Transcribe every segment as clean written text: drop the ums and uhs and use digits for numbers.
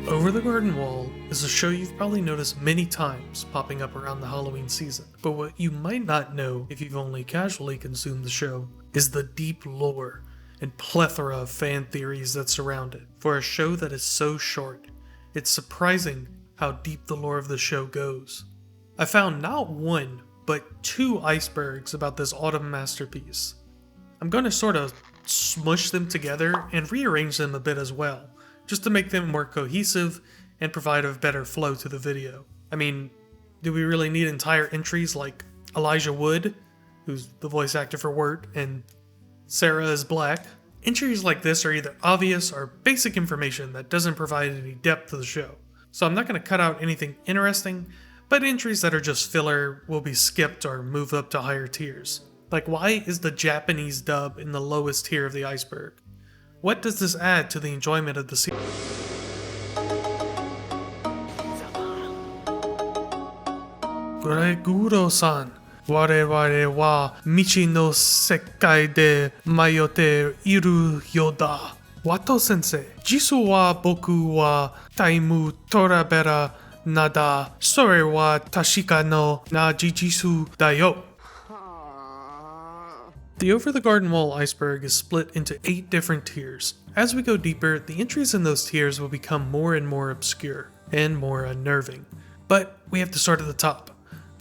Over the Garden Wall is a show you've probably noticed many times popping up around the Halloween season, but what you might not know if you've only casually consumed the show is the deep lore and plethora of fan theories that surround it. For a show that is so short, it's surprising how deep the lore of the show goes. I found not one, but two icebergs about this autumn masterpiece. I'm going to sort of smush them together and rearrange them a bit as well, just to make them more cohesive and provide a better flow to the video. I mean, do we really need entire entries like Elijah Wood, who's the voice actor for Wirt, and Sarah is Black? Entries like this are either obvious or basic information that doesn't provide any depth to the show. So I'm not going to cut out anything interesting, but entries that are just filler will be skipped or moved up to higher tiers. Like, why is the Japanese dub in the lowest tier of the iceberg? What does this add to the enjoyment of the series? Greguro-san, wareware wa michi no sekai de mayote iru yoda. Wato sensei, jisu wa boku wa taimu torabera nada, sore wa tashika no na jijisu dayo. The Over the Garden Wall iceberg is split into 8 different tiers. As we go deeper, the entries in those tiers will become more and more obscure and more unnerving. But we have to start at the top,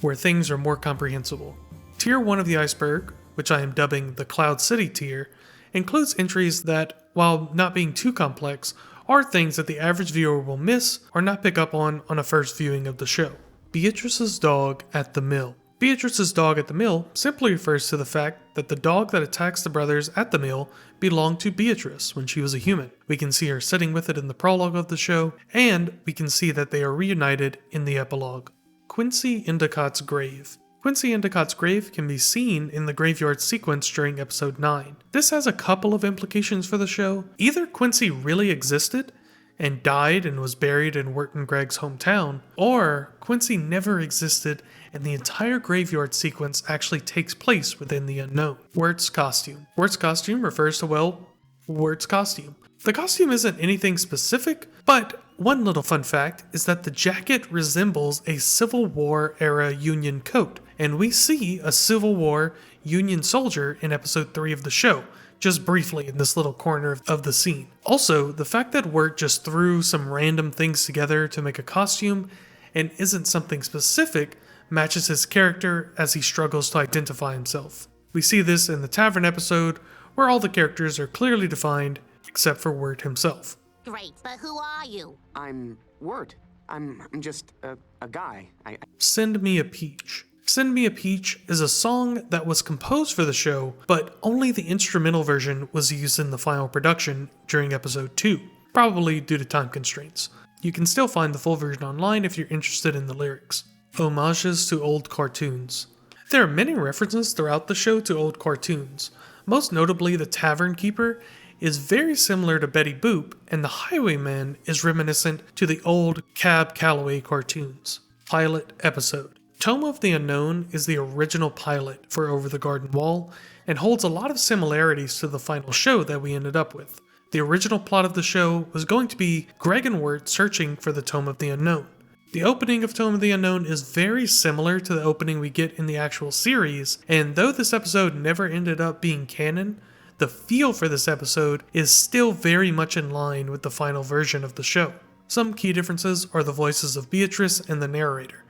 where things are more comprehensible. Tier 1 of the iceberg, which I am dubbing the Cloud City tier, includes entries that, while not being too complex, are things that the average viewer will miss or not pick up on a first viewing of the show. Beatrice's dog at the mill. Beatrice's dog at the mill simply refers to the fact that the dog that attacks the brothers at the mill belonged to Beatrice when she was a human. We can see her sitting with it in the prologue of the show, and we can see that they are reunited in the epilogue. Quincy Endicott's grave. Quincy Endicott's grave can be seen in the graveyard sequence during episode 9. This has a couple of implications for the show. Either Quincy really existed and died and was buried in Wirt and Greg's hometown, or Quincy never existed and the entire graveyard sequence actually takes place within the unknown. Wirt's costume. Wirt's costume refers to, well, Wirt's costume. The costume isn't anything specific, but one little fun fact is that the jacket resembles a Civil War era Union coat, and we see a Civil War Union soldier in episode 3 of the show, just briefly in this little corner of the scene. Also, the fact that Wirt just threw some random things together to make a costume and isn't something specific matches his character as he struggles to identify himself. We see this in the tavern episode, where all the characters are clearly defined except for Wirt himself. Great, but who are you? I'm Wirt. I'm just a guy. Send Me a Peach. Send Me a Peach is a song that was composed for the show, but only the instrumental version was used in the final production during episode 2, probably due to time constraints. You can still find the full version online if you're interested in the lyrics. Homages to old cartoons. There are many references throughout the show to old cartoons. Most notably, the Tavern Keeper is very similar to Betty Boop, and the Highwayman is reminiscent to the old Cab Calloway cartoons. Pilot episode. Tome of the Unknown is the original pilot for Over the Garden Wall, and holds a lot of similarities to the final show that we ended up with. The original plot of the show was going to be Greg and Wirt searching for the Tome of the Unknown. The opening of Tome of the Unknown is very similar to the opening we get in the actual series, and though this episode never ended up being canon, the feel for this episode is still very much in line with the final version of the show. Some key differences are the voices of Beatrice and the narrator.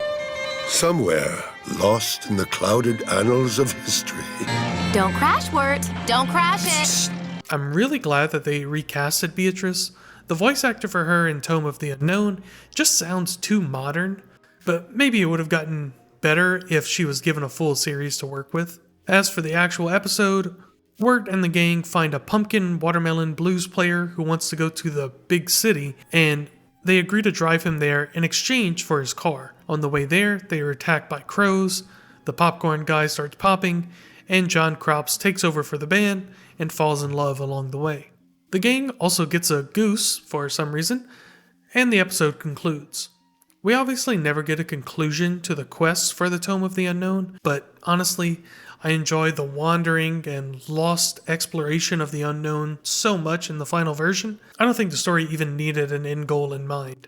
Somewhere lost in the clouded annals of history. Don't crash, Wirt. Don't crash it. I'm really glad that they recasted Beatrice. The voice actor for her in Tome of the Unknown just sounds too modern, but maybe it would have gotten better if she was given a full series to work with. As for the actual episode, Wirt and the gang find a pumpkin watermelon blues player who wants to go to the big city, and they agree to drive him there in exchange for his car. On the way there, they are attacked by crows, the popcorn guy starts popping, and John Crops takes over for the band and falls in love along the way. The gang also gets a goose for some reason, and the episode concludes. We obviously never get a conclusion to the quest for the Tome of the Unknown, but honestly, I enjoy the wandering and lost exploration of the unknown so much in the final version, I don't think the story even needed an end goal in mind.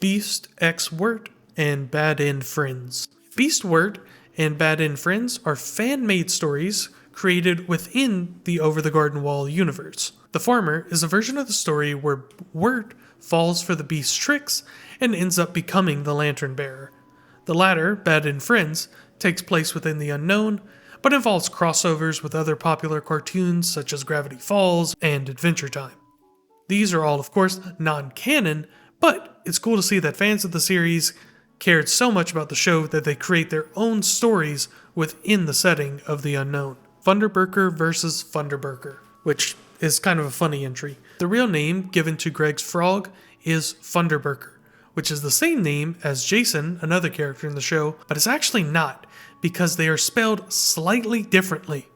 Beast X Wirt and Bad End Friends. Beast Wirt and Bad End Friends are fan-made stories created within the Over the Garden Wall universe. The former is a version of the story where Wirt falls for the Beast's tricks and ends up becoming the Lantern Bearer. The latter, Bad End Friends, takes place within the unknown, but involves crossovers with other popular cartoons such as Gravity Falls and Adventure Time. These are all, of course, non-canon, but it's cool to see that fans of the series cared so much about the show that they create their own stories within the setting of the unknown. Funderburker versus Funderburker, which is kind of a funny entry. The real name given to Greg's frog is Funderburker, which is the same name as Jason, another character in the show, but it's actually not, because they are spelled slightly differently.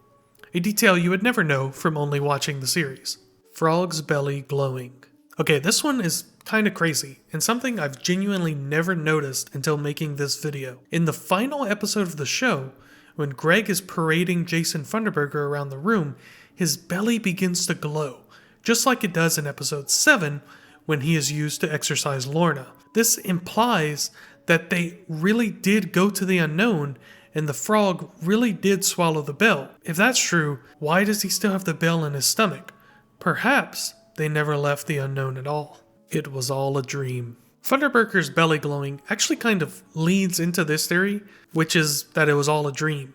A detail you would never know from only watching the series. Frog's belly glowing. Okay, this one is kind of crazy, and something I've genuinely never noticed until making this video. In the final episode of the show, when Greg is parading Jason Funderburker around the room, his belly begins to glow, just like it does in episode 7 when he is used to exorcise Lorna. This implies that they really did go to the unknown and the frog really did swallow the bell. If that's true, why does he still have the bell in his stomach? Perhaps they never left the unknown at all. It was all a dream. Funderburker's belly glowing actually kind of leads into this theory, which is that it was all a dream.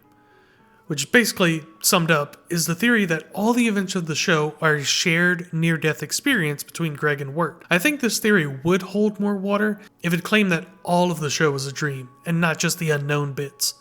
Which basically, summed up, is the theory that all the events of the show are a shared near-death experience between Greg and Wirt. I think this theory would hold more water if it claimed that all of the show was a dream, and not just the unknown bits.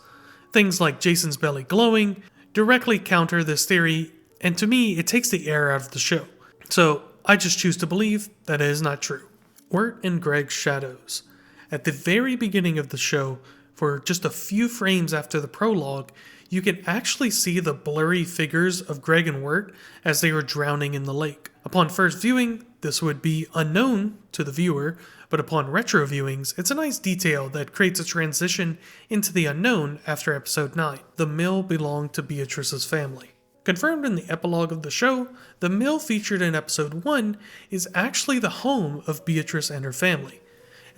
Things like Jason's belly glowing directly counter this theory, and to me, it takes the air out of the show. So, I just choose to believe that it is not true. Wirt and Greg's shadows. At the very beginning of the show, for just a few frames after the prologue, you can actually see the blurry figures of Greg and Wirt as they were drowning in the lake. Upon first viewing, this would be unknown to the viewer, but upon retro viewings, it's a nice detail that creates a transition into the unknown after episode 9. The mill belonged to Beatrice's family. Confirmed in the epilogue of the show, the mill featured in episode 1 is actually the home of Beatrice and her family.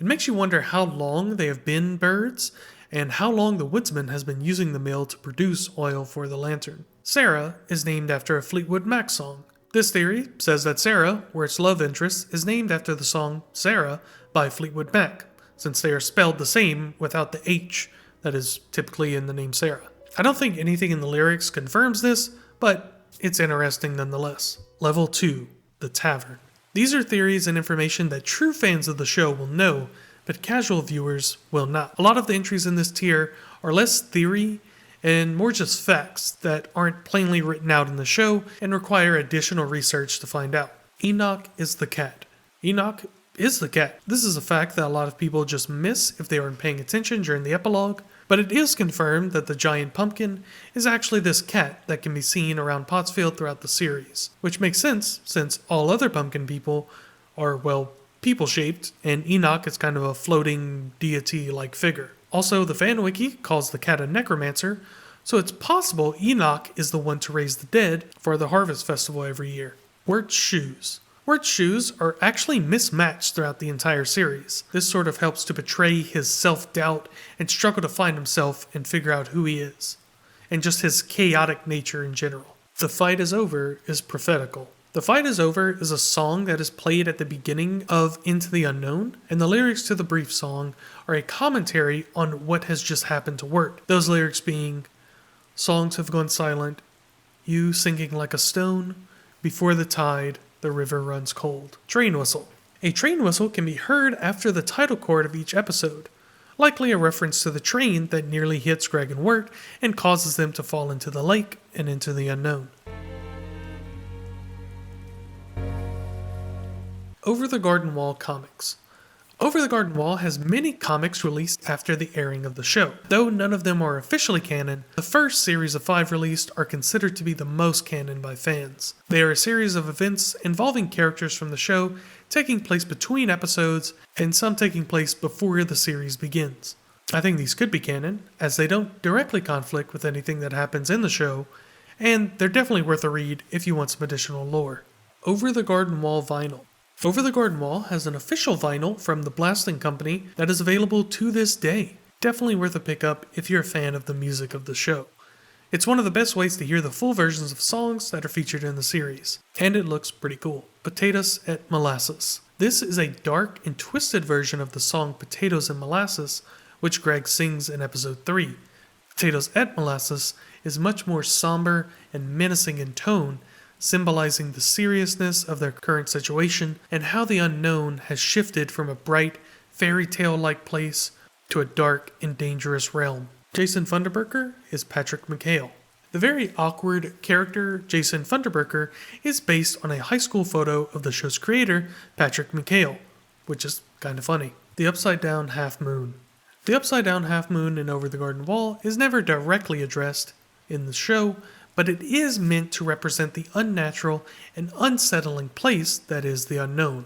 It makes you wonder how long they have been birds, and how long the woodsman has been using the mill to produce oil for the lantern. Sarah is named after a Fleetwood Mac song. This theory says that Sarah, Wirt's love interest, is named after the song Sarah by Fleetwood Mac, since they are spelled the same without the H that is typically in the name Sarah. I don't think anything in the lyrics confirms this, but it's interesting nonetheless. Level 2, the tavern. These are theories and information that true fans of the show will know, but casual viewers will not. A lot of the entries in this tier are less theory and more just facts that aren't plainly written out in the show and require additional research to find out. Enoch is the cat. Enoch is the cat. This is a fact that a lot of people just miss if they aren't paying attention during the epilogue, but it is confirmed that the giant pumpkin is actually this cat that can be seen around Pottsfield throughout the series, which makes sense since all other pumpkin people are, well, people-shaped, and Enoch is kind of a floating deity-like figure. Also, the fan wiki calls the cat a necromancer, so it's possible Enoch is the one to raise the dead for the Harvest Festival every year. Wirt's shoes. Wirt's shoes are actually mismatched throughout the entire series. This sort of helps to portray his self-doubt and struggle to find himself and figure out who he is, and just his chaotic nature in general. The Fight Is Over is prophetical. The Fight Is Over is a song that is played at the beginning of Into the Unknown, and the lyrics to the brief song are a commentary on what has just happened to Wirt. Those lyrics being, "Songs have gone silent, you sinking like a stone, before the tide, the river runs cold." Train whistle. A train whistle can be heard after the title chord of each episode, likely a reference to the train that nearly hits Greg and Wirt and causes them to fall into the lake and into the unknown. Over the Garden Wall comics. Over the Garden Wall has many comics released after the airing of the show. Though none of them are officially canon, the first series of 5 released are considered to be the most canon by fans. They are a series of events involving characters from the show taking place between episodes, and some taking place before the series begins. I think these could be canon, as they don't directly conflict with anything that happens in the show, and they're definitely worth a read if you want some additional lore. Over the Garden Wall vinyl. Over the Garden Wall has an official vinyl from the Blasting Company that is available to this day. Definitely worth a pickup if you're a fan of the music of the show. It's one of the best ways to hear the full versions of songs that are featured in the series, and it looks pretty cool. Potatoes et Molasses. This is a dark and twisted version of the song Potatoes and Molasses, which Greg sings in episode 3. Potatoes et Molasses is much more somber and menacing in tone, symbolizing the seriousness of their current situation and how the unknown has shifted from a bright, fairy tale-like place to a dark and dangerous realm. Jason Funderburker is Patrick McHale. The very awkward character Jason Funderburker is based on a high school photo of the show's creator, Patrick McHale, which is kind of funny. The Upside Down Half Moon. The Upside Down Half Moon in Over the Garden Wall is never directly addressed in the show, but it is meant to represent the unnatural and unsettling place that is the unknown,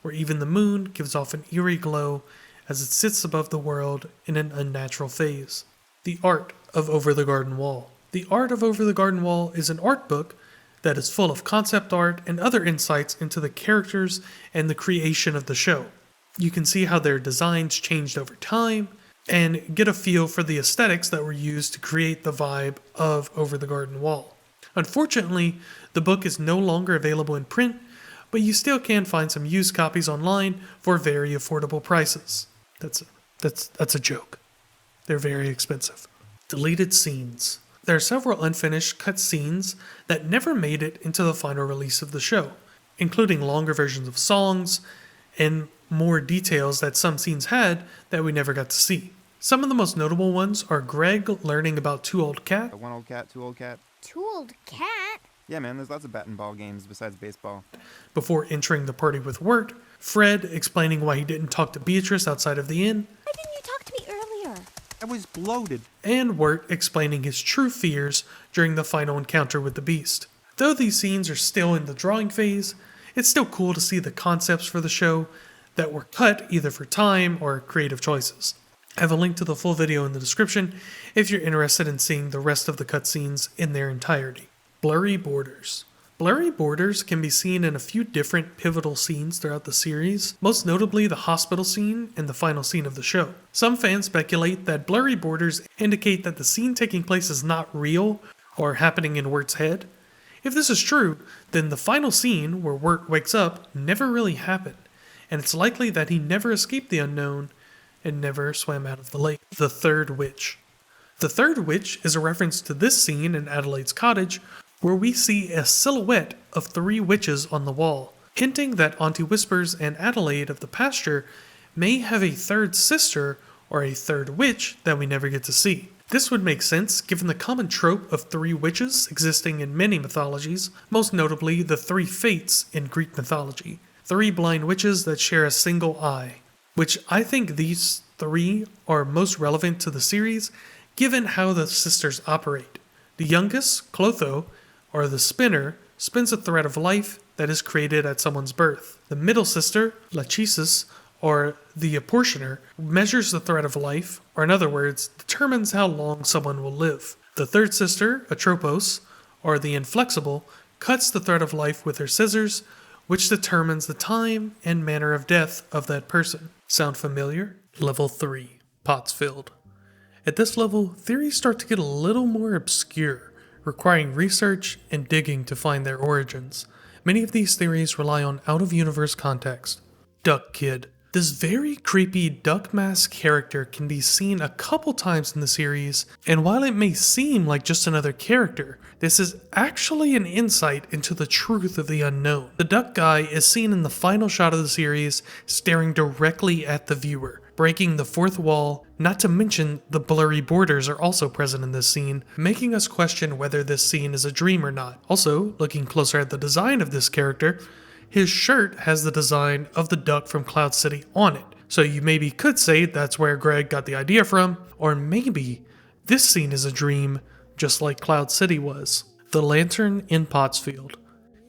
where even the moon gives off an eerie glow as it sits above the world in an unnatural phase. The Art of Over the Garden Wall. The Art of Over the Garden Wall is an art book that is full of concept art and other insights into the characters and the creation of the show. You can see how their designs changed over time and get a feel for the aesthetics that were used to create the vibe of Over the Garden Wall. Unfortunately, the book is no longer available in print, but you still can find some used copies online for very affordable prices. That's a joke. They're very expensive. Deleted scenes. There are several unfinished cut scenes that never made it into the final release of the show, including longer versions of songs and more details that some scenes had that we never got to see. Some of the most notable ones are Greg learning about Two Old Cat. One old cat, two old cat. Two old cat? Yeah, man, there's lots of bat and ball games besides baseball. Before entering the party with Wirt, Fred explaining why he didn't talk to Beatrice outside of the inn, Why didn't you talk to me earlier? I was bloated. and Wirt explaining his true fears during the final encounter with the Beast. Though these scenes are still in the drawing phase, it's still cool to see the concepts for the show that were cut either for time or creative choices. I have a link to the full video in the description if you're interested in seeing the rest of the cutscenes in their entirety. Blurry Borders. Blurry borders can be seen in a few different pivotal scenes throughout the series, most notably the hospital scene and the final scene of the show. Some fans speculate that blurry borders indicate that the scene taking place is not real or happening in Wirt's head. If this is true, then the final scene where Wirt wakes up never really happened, and it's likely that he never escaped the unknown and never swam out of the lake. The Third Witch. The Third Witch is a reference to this scene in Adelaide's cottage, where we see a silhouette of 3 witches on the wall, hinting that Auntie Whispers and Adelaide of the pasture may have a third sister or a third witch that we never get to see. This would make sense given the common trope of 3 witches existing in many mythologies, most notably the 3 Fates in Greek mythology, 3 blind witches that share a single eye, which I think these 3 are most relevant to the series given how the sisters operate. The youngest, Clotho, or the spinner, spins a thread of life that is created at someone's birth. The middle sister, Lachesis, or the apportioner, measures the thread of life, or in other words, determines how long someone will live. The third sister, Atropos, or the inflexible, cuts the thread of life with her scissors, which determines the time and manner of death of that person. Sound familiar? Level 3, Pottsfield. At this level, theories start to get a little more obscure, requiring research and digging to find their origins. Many of these theories rely on out-of-universe context. Duck Kid. This very creepy duck mask character can be seen a couple times in the series, and while it may seem like just another character, this is actually an insight into the truth of the unknown. The duck guy is seen in the final shot of the series, staring directly at the viewer, breaking the fourth wall, not to mention the blurry borders are also present in this scene, making us question whether this scene is a dream or not. Also, looking closer at the design of this character, his shirt has the design of the duck from Cloud City on it, so you maybe could say that's where Greg got the idea from, or maybe this scene is a dream, just like Cloud City was. The Lantern in Pottsfield.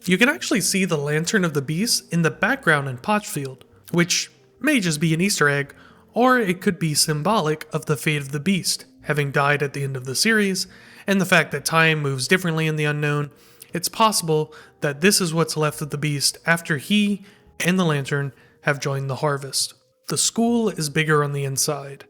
You can actually see the Lantern of the Beast in the background in Pottsfield, which may just be an Easter egg, or it could be symbolic of the fate of the beast, having died at the end of the series, and the fact that time moves differently in the unknown. It's possible that this is what's left of the beast after he and the lantern have joined the harvest. The school is bigger on the inside.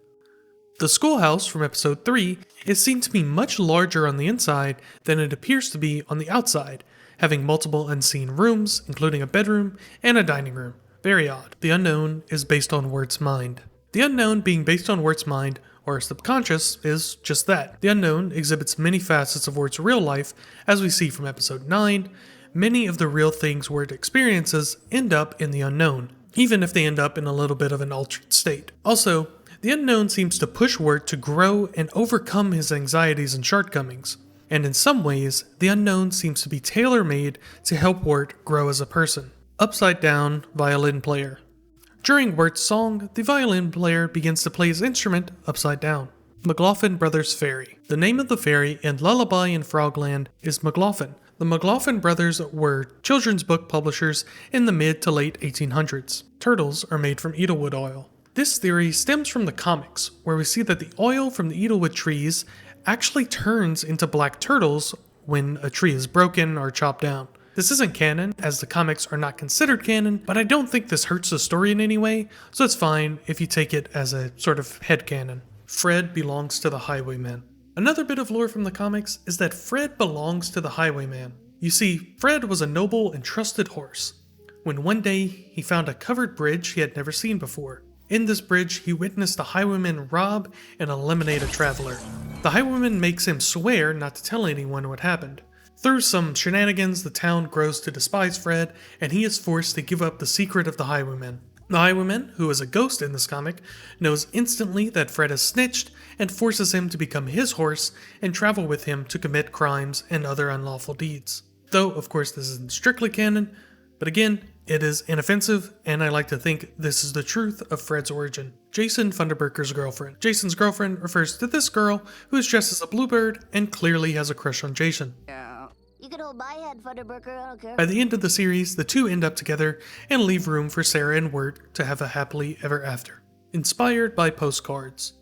The schoolhouse from episode 3 is seen to be much larger on the inside than it appears to be on the outside, having multiple unseen rooms, including a bedroom and a dining room. Very odd. The unknown is based on Wirt's mind. The unknown being based on Wirt's mind, or subconscious, is just that. The unknown exhibits many facets of Wirt's real life, as we see from episode 9. Many of the real things Wirt experiences end up in the unknown, even if they end up in a little bit of an altered state. Also, the unknown seems to push Wirt to grow and overcome his anxieties and shortcomings, and in some ways, the unknown seems to be tailor-made to help Wirt grow as a person. Upside down violin player. During Wirt's song, the violin player begins to play his instrument upside down. McLaughlin Brothers Fairy. The name of the fairy in Lullaby in Frogland is McLaughlin. The McLaughlin brothers were children's book publishers in the mid to late 1800s. Turtles are made from edelwood oil. This theory stems from the comics, where we see that the oil from the edelwood trees actually turns into black turtles when a tree is broken or chopped down. This isn't canon, as the comics are not considered canon, but I don't think this hurts the story in any way, so it's fine if you take it as a sort of headcanon. Fred belongs to the Highwayman. Another bit of lore from the comics is that Fred belongs to the Highwayman. You see, Fred was a noble and trusted horse, when one day he found a covered bridge he had never seen before. In this bridge, he witnessed the Highwayman rob and eliminate a traveler. The Highwayman makes him swear not to tell anyone what happened. Through some shenanigans, the town grows to despise Fred, and he is forced to give up the secret of the Highwayman. The Highwayman, who is a ghost in this comic, knows instantly that Fred has snitched and forces him to become his horse and travel with him to commit crimes and other unlawful deeds. Though, of course, this isn't strictly canon, but again, it is inoffensive, and I like to think this is the truth of Fred's origin. Jason Funderburker's girlfriend. Jason's girlfriend refers to this girl who is dressed as a bluebird and clearly has a crush on Jason. You can hold my hand, Funderburker, I don't care. By the end of the series, the two end up together and leave room for Sarah and Wirt to have a happily ever after. Inspired by postcards.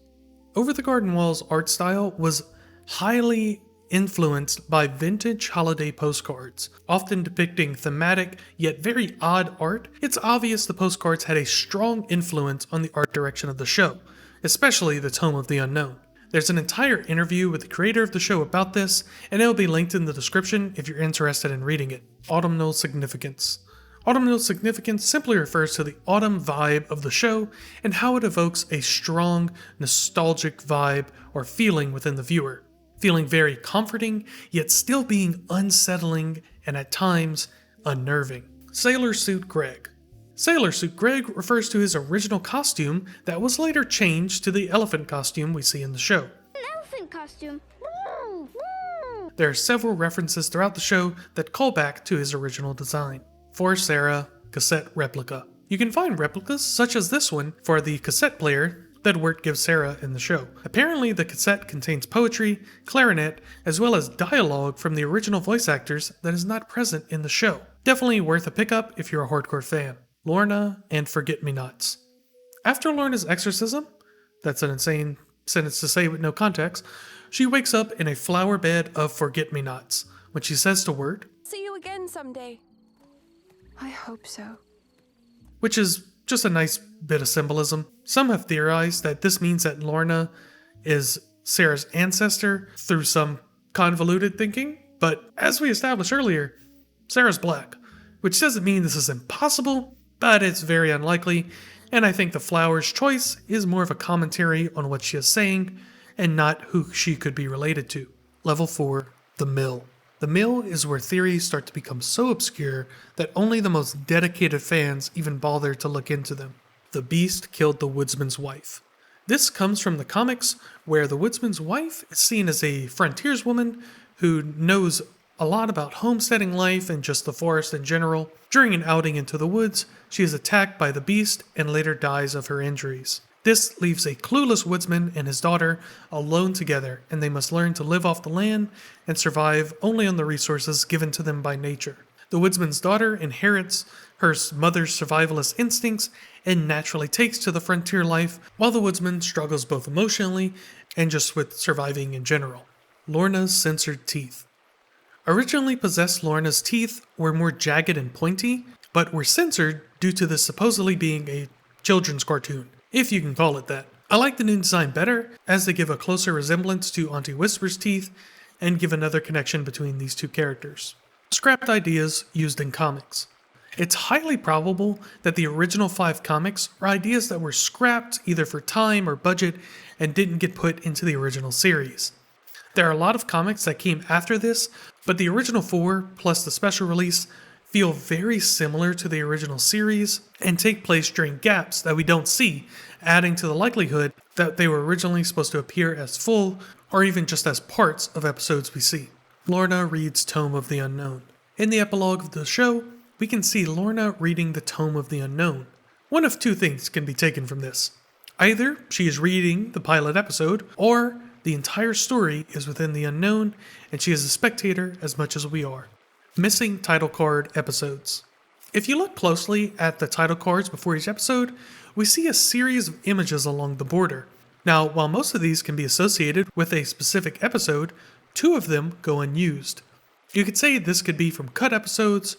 Over the Garden Wall's art style was highly influenced by vintage holiday postcards, often depicting thematic yet very odd art. It's obvious the postcards had a strong influence on the art direction of the show, especially the Tome of the Unknown. There's an entire interview with the creator of the show about this, and it will be linked in the description if you're interested in reading it. Autumnal significance. Autumnal significance simply refers to the autumn vibe of the show and how it evokes a strong, nostalgic vibe or feeling within the viewer. Feeling very comforting, yet still being unsettling and at times unnerving. Sailor Suit Greg. Sailor Suit Greg refers to his original costume that was later changed to the elephant costume we see in the show. An elephant costume. There are several references throughout the show that call back to his original design. For Sarah, cassette replica. You can find replicas such as this one for the cassette player that Wirt gives Sarah in the show. Apparently the cassette contains poetry, clarinet, as well as dialogue from the original voice actors that is not present in the show. Definitely worth a pickup if you're a hardcore fan. Lorna and Forget-Me-Nots. After Lorna's exorcism, that's an insane sentence to say with no context, she wakes up in a flower bed of Forget-Me-Nots when she says to Wirt, "See you again someday." I hope so. Which is just a nice bit of symbolism. Some have theorized that this means that Lorna is Sarah's ancestor through some convoluted thinking, but as we established earlier, Sarah's black, which doesn't mean this is impossible, but it's very unlikely, and I think the flower's choice is more of a commentary on what she is saying and not who she could be related to. Level 4, the mill. The mill is where theories start to become so obscure that only the most dedicated fans even bother to look into them. The beast killed the woodsman's wife. This comes from the comics, where the woodsman's wife is seen as a frontierswoman who knows a lot about homesteading life and just the forest in general. During an outing into the woods, she is attacked by the beast and later dies of her injuries. This leaves a clueless woodsman and his daughter alone together, and they must learn to live off the land and survive only on the resources given to them by nature. The woodsman's daughter inherits her mother's survivalist instincts and naturally takes to the frontier life, while the woodsman struggles both emotionally and just with surviving in general. Lorna's censored teeth. Originally possessed Lorna's teeth were more jagged and pointy, but were censored due to this supposedly being a children's cartoon, if you can call it that. I like the new design better, as they give a closer resemblance to Auntie Whisper's teeth and give another connection between these two characters. Scrapped ideas used in comics. It's highly probable that the original 5 comics are ideas that were scrapped either for time or budget and didn't get put into the original series. There are a lot of comics that came after this, but the original 4 plus the special release feel very similar to the original series and take place during gaps that we don't see, adding to the likelihood that they were originally supposed to appear as full or even just as parts of episodes we see. Lorna reads Tome of the Unknown. In the epilogue of the show, we can see Lorna reading the Tome of the Unknown. One of 2 things can be taken from this. Either she is reading the pilot episode, or the entire story is within the unknown and she is a spectator as much as we are. Missing title card episodes. If you look closely at the title cards before each episode, we see a series of images along the border. Now, while most of these can be associated with a specific episode, 2 of them go unused. You could say this could be from cut episodes,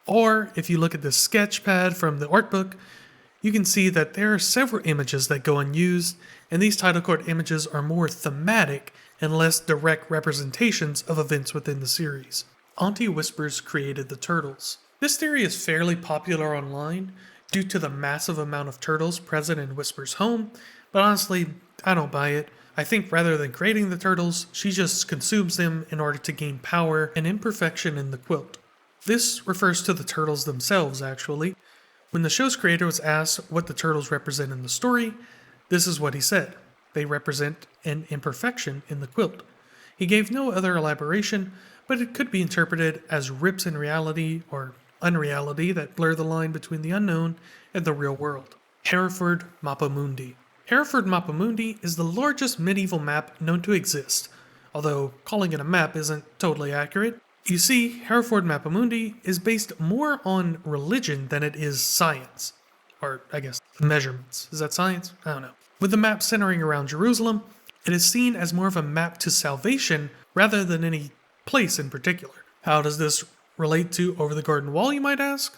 or if you look at the sketch pad from the art book, you can see that there are several images that go unused, and these title card images are more thematic and less direct representations of events within the series. Auntie Whispers created the turtles. This theory is fairly popular online due to the massive amount of turtles present in Whisper's home, but honestly, I don't buy it. I think rather than creating the turtles, she just consumes them in order to gain power and imperfection in the quilt. This refers to the turtles themselves, actually. When the show's creator was asked what the turtles represent in the story, this is what he said. They represent an imperfection in the quilt. He gave no other elaboration, but it could be interpreted as rips in reality or unreality that blur the line between the unknown and the real world. Hereford Mapamundi. Hereford Mapamundi is the largest medieval map known to exist, although calling it a map isn't totally accurate. You see, Hereford Mapamundi is based more on religion than it is science. Or, I guess, measurements. Is that science? I don't know. With the map centering around Jerusalem, it is seen as more of a map to salvation rather than any place in particular. How does this relate to Over the Garden Wall, you might ask?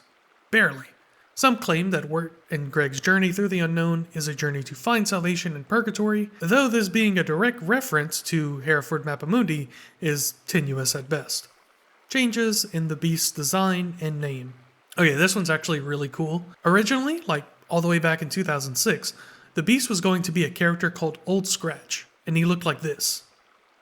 Barely. Some claim that Wirt and Greg's journey through the unknown is a journey to find salvation in purgatory, though this being a direct reference to Hereford Mapamundi is tenuous at best. Changes in the beast's design and name. Okay, this one's actually really cool. Originally, like all the way back in 2006, the beast was going to be a character called Old Scratch, and he looked like this.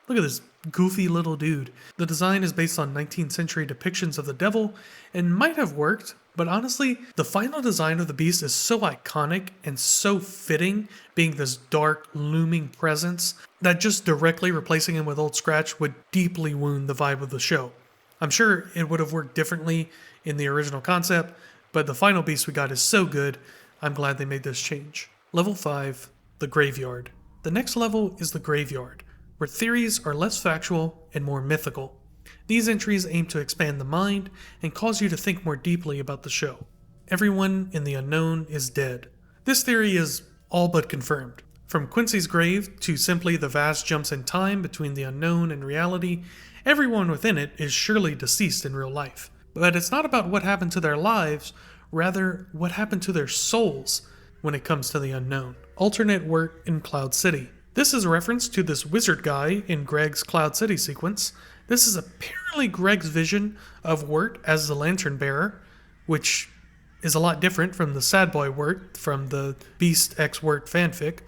Look at this goofy little dude. The design is based on 19th century depictions of the devil and might have worked, but honestly, the final design of the beast is so iconic and so fitting, being this dark, looming presence, that just directly replacing him with Old Scratch would deeply wound the vibe of the show. I'm sure it would have worked differently in the original concept, but the final beast we got is so good, I'm glad they made this change. Level 5, the Graveyard. The next level is the Graveyard, where theories are less factual and more mythical. These entries aim to expand the mind and cause you to think more deeply about the show. Everyone in the unknown is dead. This theory is all but confirmed. From Quincy's grave to simply the vast jumps in time between the unknown and reality, everyone within it is surely deceased in real life. But it's not about what happened to their lives, rather what happened to their souls when it comes to the unknown. Alternate work in Cloud City. This is a reference to this wizard guy in Greg's Cloud City sequence. This is apparently Greg's vision of Wirt as the lantern bearer, which is a lot different from the sad boy Wirt from the Beast x Wirt fanfic.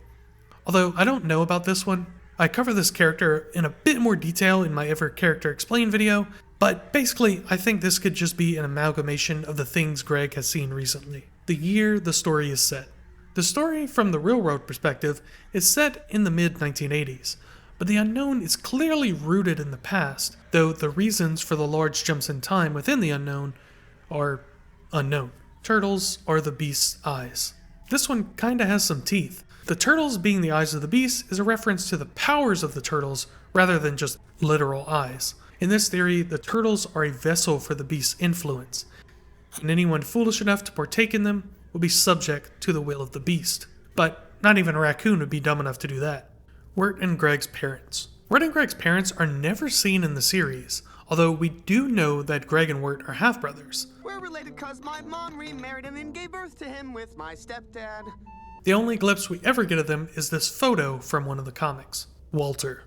Although I don't know about this one. I cover this character in a bit more detail in my Ever Character Explained video, but basically I think this could just be an amalgamation of the things Greg has seen recently. The year the story is set. The story, from the real world perspective, is set in the mid-1980s, but the unknown is clearly rooted in the past, though the reasons for the large jumps in time within the unknown are unknown. Turtles are the beast's eyes. This one kinda has some teeth. The turtles being the eyes of the beast is a reference to the powers of the turtles rather than just literal eyes. In this theory, the turtles are a vessel for the beast's influence, and anyone foolish enough to partake in them will be subject to the will of the beast. But not even a raccoon would be dumb enough to do that. Wirt and Greg's parents. Wirt and Greg's parents are never seen in the series, although we do know that Greg and Wirt are half-brothers. We're related cause my mom remarried him and gave birth to him with my stepdad. The only glimpse we ever get of them is this photo from one of the comics. Walter.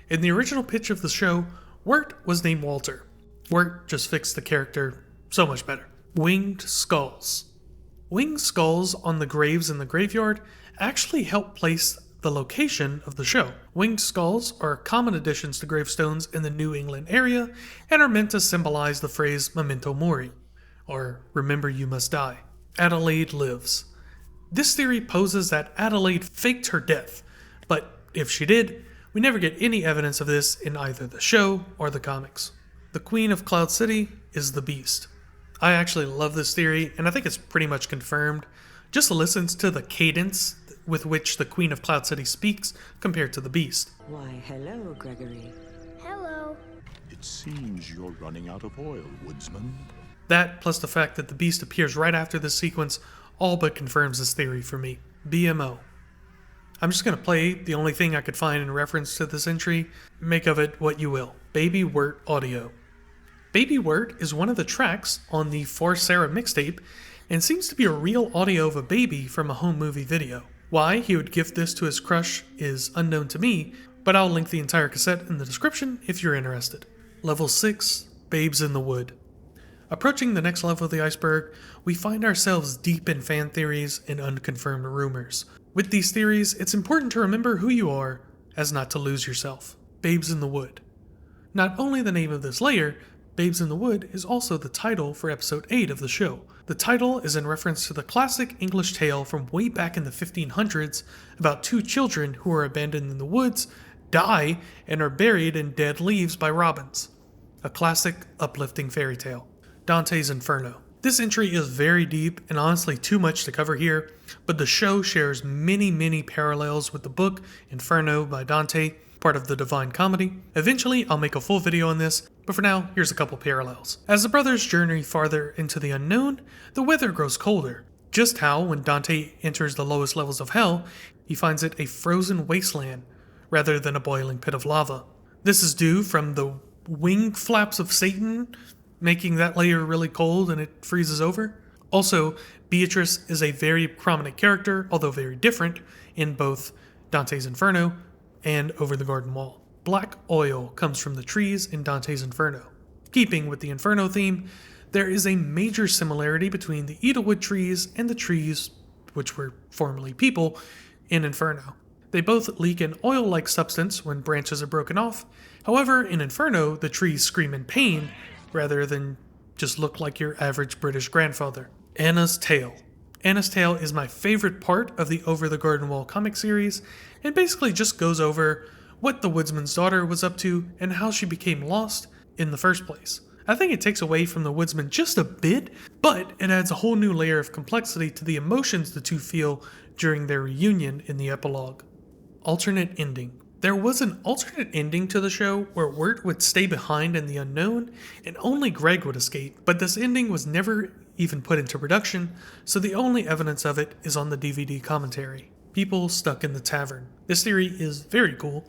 In the original pitch of the show, Wirt was named Walter. Wirt just fixed the character so much better. Winged skulls. Winged skulls on the graves in the graveyard actually help place the location of the show. Winged skulls are common additions to gravestones in the New England area and are meant to symbolize the phrase memento mori, or remember you must die. Adelaide lives. This theory poses that Adelaide faked her death, but if she did, we never get any evidence of this in either the show or the comics. The Queen of Cloud City is the Beast. I actually love this theory, and I think it's pretty much confirmed. Just listen to the cadence with which the Queen of Cloud City speaks compared to the Beast. Why, hello, Gregory. Hello. It seems you're running out of oil, woodsman. That, plus the fact that the Beast appears right after this sequence, all but confirms this theory for me. BMO. I'm just going to play the only thing I could find in reference to this entry. Make of it what you will. Baby Wirt audio. Baby Wirt is one of the tracks on the For Sarah mixtape and seems to be a real audio of a baby from a home movie video. Why he would gift this to his crush is unknown to me, but I'll link the entire cassette in the description if you're interested. Level 6, Babes in the Wood. Approaching the next level of the iceberg, we find ourselves deep in fan theories and unconfirmed rumors. With these theories, it's important to remember who you are, as not to lose yourself. Babes in the Wood. Not only the name of this layer, Babes in the Wood is also the title for episode 8 of the show. The title is in reference to the classic English tale from way back in the 1500s about two children who are abandoned in the woods, die, and are buried in dead leaves by robins. A classic, uplifting fairy tale. Dante's Inferno. This entry is very deep and honestly too much to cover here, but the show shares many parallels with the book Inferno by Dante, part of the Divine Comedy. Eventually, I'll make a full video on this, but for now, here's a couple parallels. As the brothers journey farther into the unknown, the weather grows colder. Just how, when Dante enters the lowest levels of hell, he finds it a frozen wasteland, rather than a boiling pit of lava. This is due from the wing flaps of Satan, making that layer really cold and it freezes over. Also, Beatrice is a very prominent character, although very different, in both Dante's Inferno and Over the Garden Wall. Black oil comes from the trees in Dante's Inferno. Keeping with the Inferno theme, there is a major similarity between the Edelwood trees and the trees, which were formerly people, in Inferno. They both leak an oil-like substance when branches are broken off. However, in Inferno, the trees scream in pain rather than just look like your average British grandfather. Anna's Tale. Anna's Tale is my favorite part of the Over the Garden Wall comic series, and basically just goes over what the woodsman's daughter was up to and how she became lost in the first place. I think it takes away from the woodsman just a bit, but it adds a whole new layer of complexity to the emotions the two feel during their reunion in the epilogue. Alternate ending. There was an alternate ending to the show where Wirt would stay behind in the unknown and only Greg would escape, but this ending was never even put into production, so the only evidence of it is on the DVD commentary. People stuck in the tavern. This theory is very cool.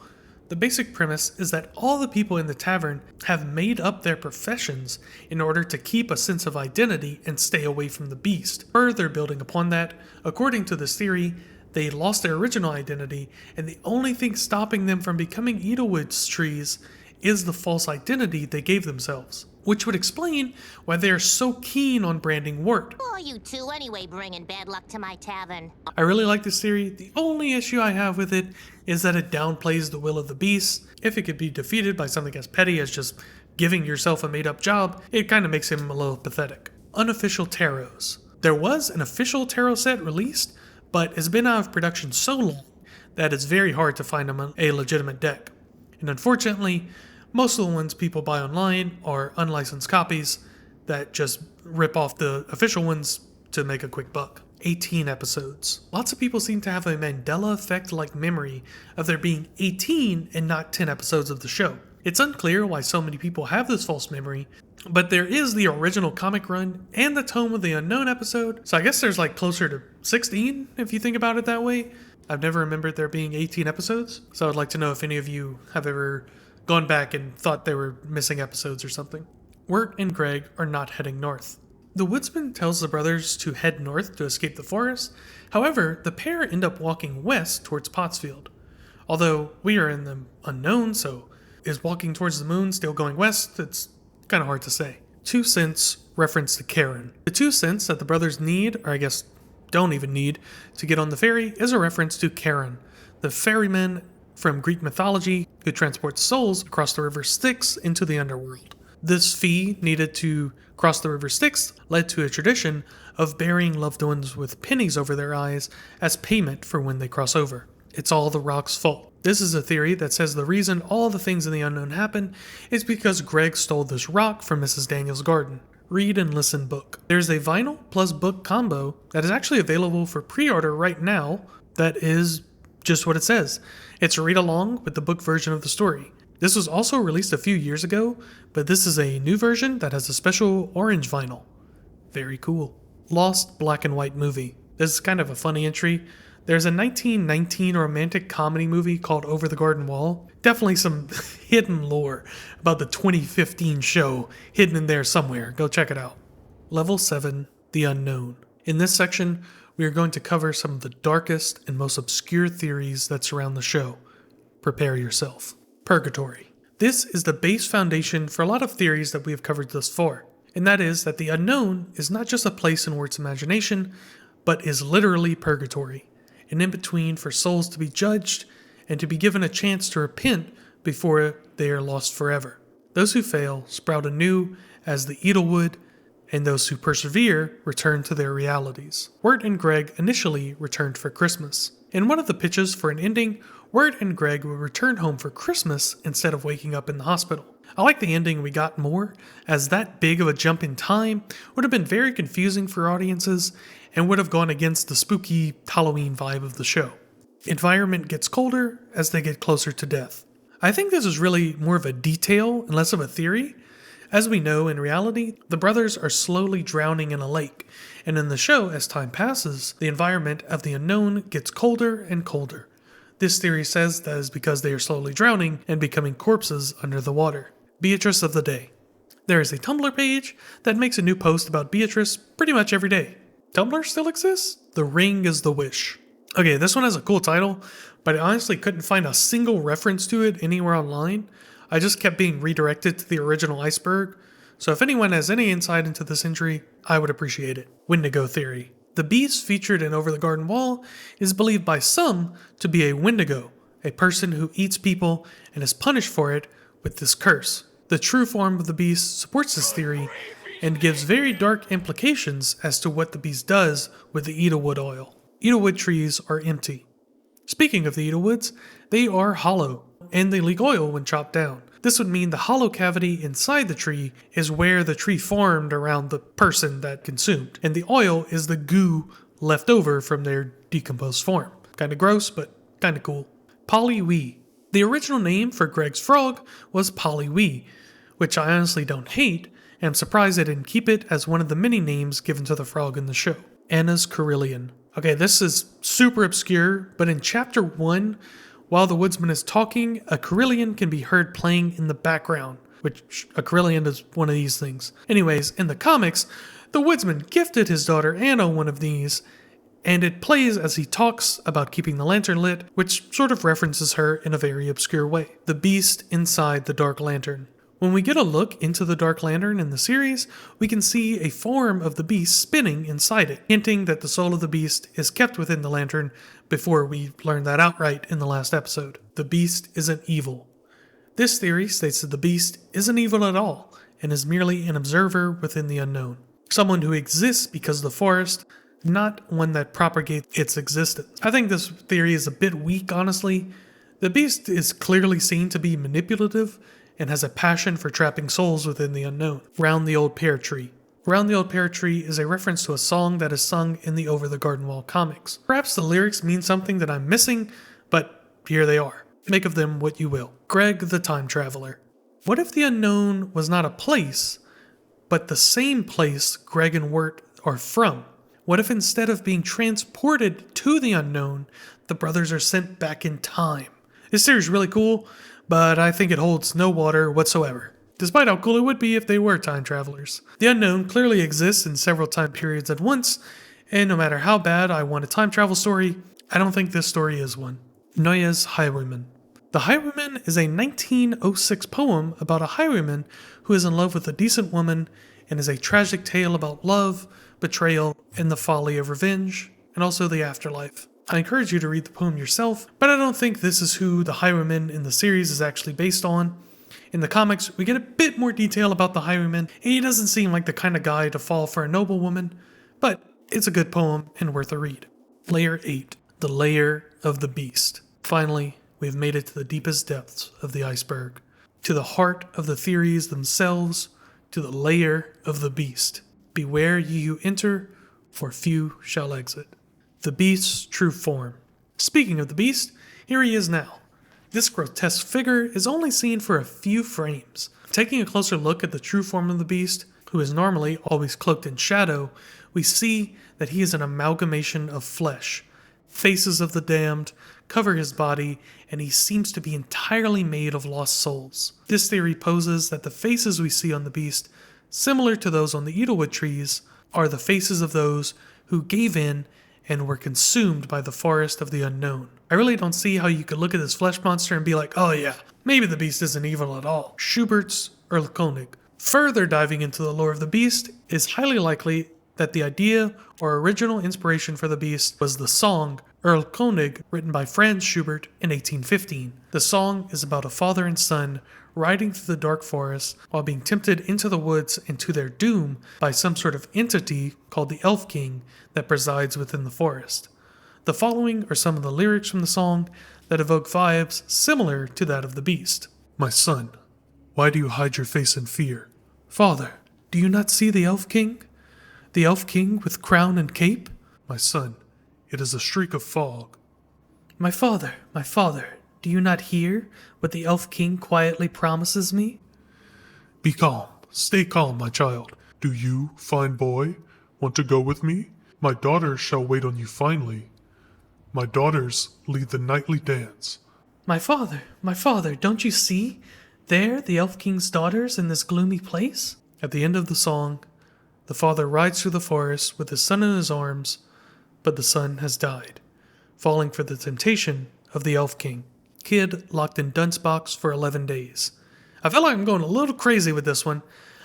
The basic premise is that all the people in the tavern have made up their professions in order to keep a sense of identity and stay away from the beast. Further building upon that, according to this theory, they lost their original identity, and the only thing stopping them from becoming Edelwood's trees is the false identity they gave themselves, which would explain why they are so keen on branding Wirt. Who are you two anyway bringing bad luck to my tavern? I really like this theory. The only issue I have with it is that it downplays the will of the beast. If it could be defeated by something as petty as just giving yourself a made-up job, it kind of makes him a little pathetic. Unofficial tarots. There was an official tarot set released, but it's been out of production so long that it's very hard to find a legitimate deck. And unfortunately, most of the ones people buy online are unlicensed copies that just rip off the official ones to make a quick buck. 18 episodes. Lots of people seem to have a Mandela effect-like memory of there being 18 and not 10 episodes of the show. It's unclear why so many people have this false memory, but there is the original comic run and the Tome of the Unknown episode, so I guess there's like closer to 16 if you think about it that way. I've never remembered there being 18 episodes, so I'd like to know if any of you have ever gone back and thought they were missing episodes or something. Wirt and Greg are not heading north. The woodsman tells the brothers to head north to escape the forest. However, the pair end up walking west towards Pottsfield. Although we are in the unknown, so is walking towards the moon still going west? It's kind of hard to say. 2 cents reference to Karen. The 2 cents that the brothers need, or I guess don't even need, to get on the ferry is a reference to Karen, the ferryman from Greek mythology who transports souls across the river Styx into the underworld. This fee needed to cross the river Styx led to a tradition of burying loved ones with pennies over their eyes as payment for when they cross over. It's all the rock's fault. This is a theory that says the reason all the things in the unknown happen is because Greg stole this rock from Mrs. Daniels' garden. Read and listen book. There's a vinyl plus book combo that is actually available for pre-order right now that is just what it says. It's a read along with the book version of the story. This was also released a few years ago, but this is a new version that has a special orange vinyl. Very cool. Lost black and white movie. This is kind of a funny entry. There's a 1919 romantic comedy movie called Over the Garden Wall. Definitely some hidden lore about the 2015 show hidden in there somewhere. Go check it out. Level 7, The Unknown. In this section, we are going to cover some of the darkest and most obscure theories that surround the show. Prepare yourself. Purgatory. This is the base foundation for a lot of theories that we have covered thus far, and that is that the unknown is not just a place in Wirt's imagination, but is literally purgatory, an in-between for souls to be judged and to be given a chance to repent before they are lost forever. Those who fail sprout anew as the Edelwood, and those who persevere return to their realities. Wirt and Greg initially returned for Christmas. In one of the pitches for an ending, Wirt and Greg would return home for Christmas instead of waking up in the hospital. I like the ending we got more, as that big of a jump in time would have been very confusing for audiences and would have gone against the spooky Halloween vibe of the show. Environment gets colder as they get closer to death. I think this is really more of a detail and less of a theory. As we know, in reality, the brothers are slowly drowning in a lake, and in the show, as time passes, the environment of the unknown gets colder and colder. This theory says that is because they are slowly drowning and becoming corpses under the water. Beatrice of the Day. There is a Tumblr page that makes a new post about Beatrice pretty much every day. Tumblr still exists? The Ring is the Wish. Okay, this one has a cool title, but I honestly couldn't find a single reference to it anywhere online. I just kept being redirected to the original Iceberg, so if anyone has any insight into this entry, I would appreciate it. Wendigo theory. The beast featured in Over the Garden Wall is believed by some to be a Wendigo, a person who eats people and is punished for it with this curse. The true form of the beast supports this theory and gives very dark implications as to what the beast does with the Edelwood oil. Edelwood trees are empty. Speaking of the Edelwoods, they are hollow, and they leak oil when chopped down. This would mean the hollow cavity inside the tree is where the tree formed around the person that consumed, and the oil is the goo left over from their decomposed form. Kinda gross, but kinda cool. Polly-wee. The original name for Greg's frog was Polly-wee, which I honestly don't hate, and I'm surprised they didn't keep it as one of the many names given to the frog in the show. Anna's Carillion. Okay, this is super obscure, but in Chapter 1, while the woodsman is talking, a carillon can be heard playing in the background, which a carillon is one of these things. Anyways, in the comics, the woodsman gifted his daughter Anna one of these, and it plays as he talks about keeping the lantern lit, which sort of references her in a very obscure way. The beast inside the dark lantern. When we get a look into the Dark Lantern in the series, we can see a form of the beast spinning inside it, hinting that the soul of the beast is kept within the lantern before we learn that outright in the last episode. The beast isn't evil. This theory states that the beast isn't evil at all and is merely an observer within the unknown. Someone who exists because of the forest, not one that propagates its existence. I think this theory is a bit weak, honestly. The beast is clearly seen to be manipulative and has a passion for trapping souls within the unknown. Round the Old Pear Tree. Round the Old Pear Tree is a reference to a song that is sung in the Over the Garden Wall comics. Perhaps the lyrics mean something that I'm missing, but here they are. Make of them what you will. Greg the Time Traveler. What if the unknown was not a place, but the same place Greg and Wirt are from? What if instead of being transported to the unknown, the brothers are sent back in time? This theory is really cool, but I think it holds no water whatsoever, despite how cool it would be if they were time travelers. The unknown clearly exists in several time periods at once, and no matter how bad I want a time travel story, I don't think this story is one. Neues Highwayman. The Highwayman is a 1906 poem about a highwayman who is in love with a decent woman and is a tragic tale about love, betrayal, and the folly of revenge, and also the afterlife. I encourage you to read the poem yourself, but I don't think this is who the highwayman in the series is actually based on. In the comics, we get a bit more detail about the highwayman, and he doesn't seem like the kind of guy to fall for a noble woman, but it's a good poem and worth a read. Layer 8. The Lair of the Beast. Finally, we have made it to the deepest depths of the iceberg, to the heart of the theories themselves, to the lair of the beast. Beware ye who enter, for few shall exit. The beast's true form. Speaking of the beast, here he is now. This grotesque figure is only seen for a few frames. Taking a closer look at the true form of the beast, who is normally always cloaked in shadow, we see that he is an amalgamation of flesh. Faces of the damned cover his body, and he seems to be entirely made of lost souls. This theory poses that the faces we see on the beast, similar to those on the Edelwood trees, are the faces of those who gave in and were consumed by the forest of the unknown. I really don't see how you could look at this flesh monster and be like, oh yeah, maybe the beast isn't evil at all. Schubert's Erlkönig. Further diving into the lore of the beast, is highly likely that the idea or original inspiration for the beast was the song Erlkönig, written by Franz Schubert in 1815. The song is about a father and son riding through the dark forest while being tempted into the woods and to their doom by some sort of entity called the Elf King that presides within the forest. The following are some of the lyrics from the song that evoke vibes similar to that of the beast. My son, why do you hide your face in fear? Father, do you not see the Elf King? The Elf King with crown and cape? My son, it is a streak of fog. My father, do you not hear what the Elf King quietly promises me? Be calm. Stay calm, my child. Do you, fine boy, want to go with me? My daughters shall wait on you finely. My daughters lead the nightly dance. My father, don't you see? There, the Elf King's daughters in this gloomy place? At the end of the song, the father rides through the forest with his son in his arms, but the son has died, falling for the temptation of the Elf King. Kid locked in dunce box for 11 days. I feel like I'm going a little crazy with this one.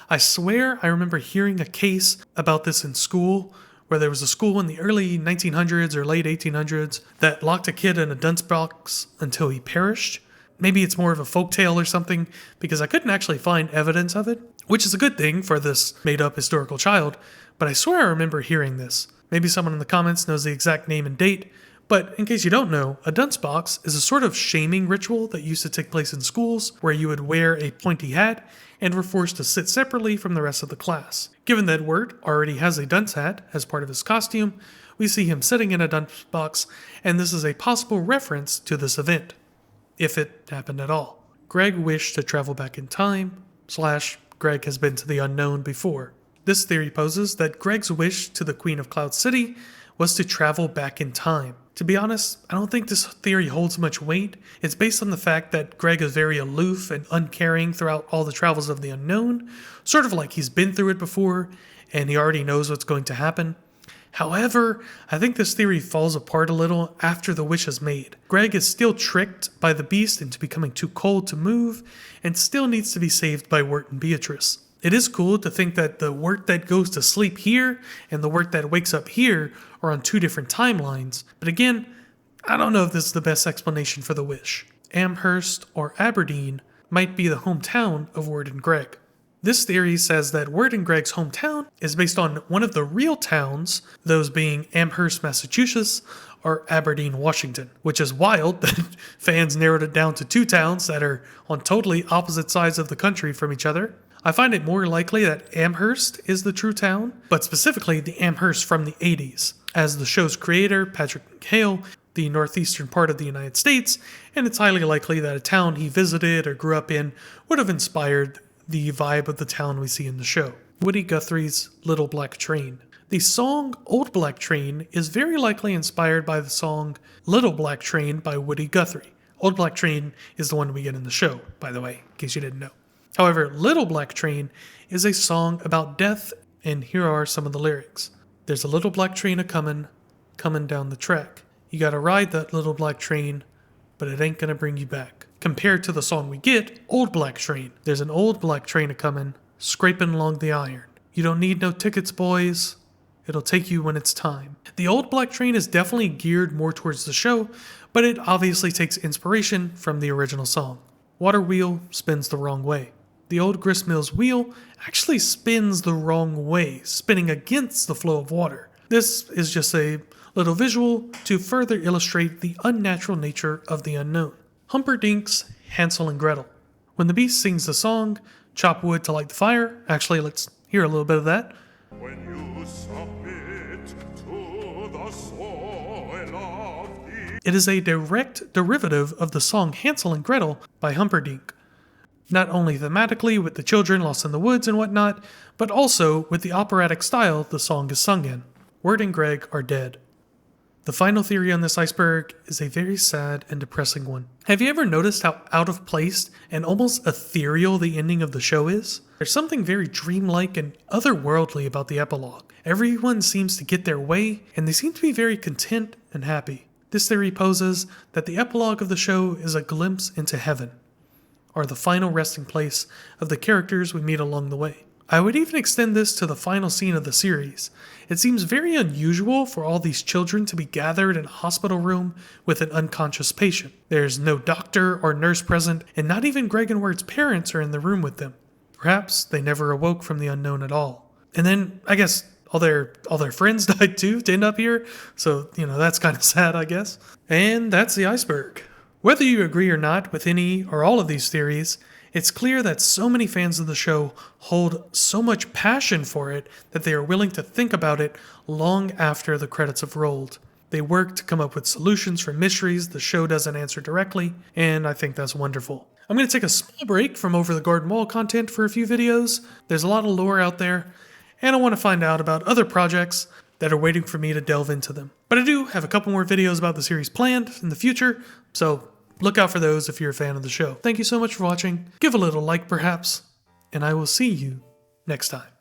I swear I remember hearing a case about this in school, where there was a school in the early 1900s or late 1800s that locked a kid in a dunce box until he perished. Maybe it's more of a folktale or something, because I couldn't actually find evidence of it, which is a good thing for this made-up historical child, but I swear I remember hearing this. Maybe someone in the comments knows the exact name and date, but in case you don't know, a dunce box is a sort of shaming ritual that used to take place in schools where you would wear a pointy hat and were forced to sit separately from the rest of the class. Given that Wirt already has a dunce hat as part of his costume, we see him sitting in a dunce box, and this is a possible reference to this event, if it happened at all. Greg wished to travel back in time, / Greg has been to the unknown before. This theory poses that Greg's wish to the Queen of Cloud City was to travel back in time. To be honest, I don't think this theory holds much weight. It's based on the fact that Greg is very aloof and uncaring throughout all the travels of the unknown, sort of like he's been through it before and he already knows what's going to happen. However, I think this theory falls apart a little after the wish is made. Greg is still tricked by the beast into becoming too cold to move and still needs to be saved by Wirt and Beatrice. It is cool to think that the Wirt that goes to sleep here and the Wirt that wakes up here are on two different timelines, but again, I don't know if this is the best explanation for the wish. Amherst or Aberdeen might be the hometown of Wirt and Greg. This theory says that Wirt and Greg's hometown is based on one of the real towns, those being Amherst, Massachusetts, or Aberdeen, Washington, which is wild that fans narrowed it down to two towns that are on totally opposite sides of the country from each other. I find it more likely that Amherst is the true town, but specifically the Amherst from the 80s, as the show's creator, Patrick McHale, the northeastern part of the United States, and it's highly likely that a town he visited or grew up in would have inspired the vibe of the town we see in the show. Woody Guthrie's Little Black Train. The song Old Black Train is very likely inspired by the song Little Black Train by Woody Guthrie. Old Black Train is the one we get in the show, by the way, in case you didn't know. However, Little Black Train is a song about death, and here are some of the lyrics. There's a little black train a-comin', comin' down the track. You gotta ride that little black train, but it ain't gonna bring you back. Compared to the song we get, Old Black Train. There's an old black train a-comin', scraping along the iron. You don't need no tickets, boys. It'll take you when it's time. The Old Black Train is definitely geared more towards the show, but it obviously takes inspiration from the original song. Water wheel spins the wrong way. The old gristmill's wheel actually spins the wrong way, spinning against the flow of water. This is just a little visual to further illustrate the unnatural nature of the unknown. Humperdinck's Hansel and Gretel. When the beast sings the song, chop wood to light the fire. Actually, let's hear a little bit of that. When you submit to the soil of the... It is a direct derivative of the song Hansel and Gretel by Humperdinck. Not only thematically with the children lost in the woods and whatnot, but also with the operatic style the song is sung in. Wirt and Greg are dead. The final theory on this iceberg is a very sad and depressing one. Have you ever noticed how out of place and almost ethereal the ending of the show is? There's something very dreamlike and otherworldly about the epilogue. Everyone seems to get their way, and they seem to be very content and happy. This theory poses that the epilogue of the show is a glimpse into heaven, or the final resting place of the characters we meet along the way. I would even extend this to the final scene of the series. It seems very unusual for all these children to be gathered in a hospital room with an unconscious patient. There's no doctor or nurse present, and not even Greg and Wirt's parents are in the room with them. Perhaps they never awoke from the unknown at all. And then, I guess, all their friends died too to end up here, so, that's kind of sad, I guess. And that's the iceberg. Whether you agree or not with any or all of these theories, it's clear that so many fans of the show hold so much passion for it that they are willing to think about it long after the credits have rolled. They work to come up with solutions for mysteries the show doesn't answer directly, and I think that's wonderful. I'm going to take a small break from Over the Garden Wall content for a few videos. There's a lot of lore out there, and I want to find out about other projects that are waiting for me to delve into them. But I do have a couple more videos about the series planned in the future, so look out for those if you're a fan of the show. Thank you so much for watching. Give a little like perhaps, and I will see you next time.